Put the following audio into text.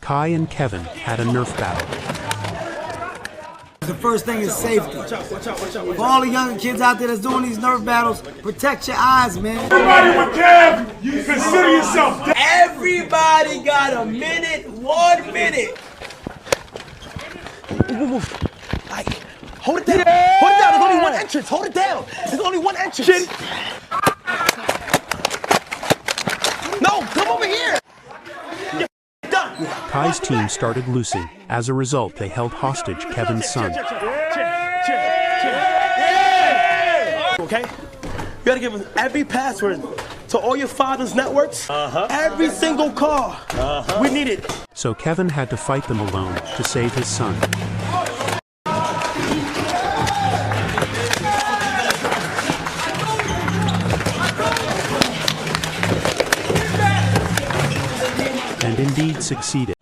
Kai and Kevin had a Nerf battle. The first thing is safety. For all the younger kids out there that's doing these Nerf battles, protect your eyes, man. Everybody with Kev, you consider yourself dead. Everybody got a minute, 1 minute. Like, hold it down. Yeah. Hold it down. There's only one entrance. Hold it down. There's only one entrance. Shit. No, come over here. You're done. Kai's team started losing. As a result, they held hostage Kevin's son. Okay? You gotta give him every password to all your father's networks. Every single car. We need it. So Kevin had to fight them alone to save his son. And indeed succeeded.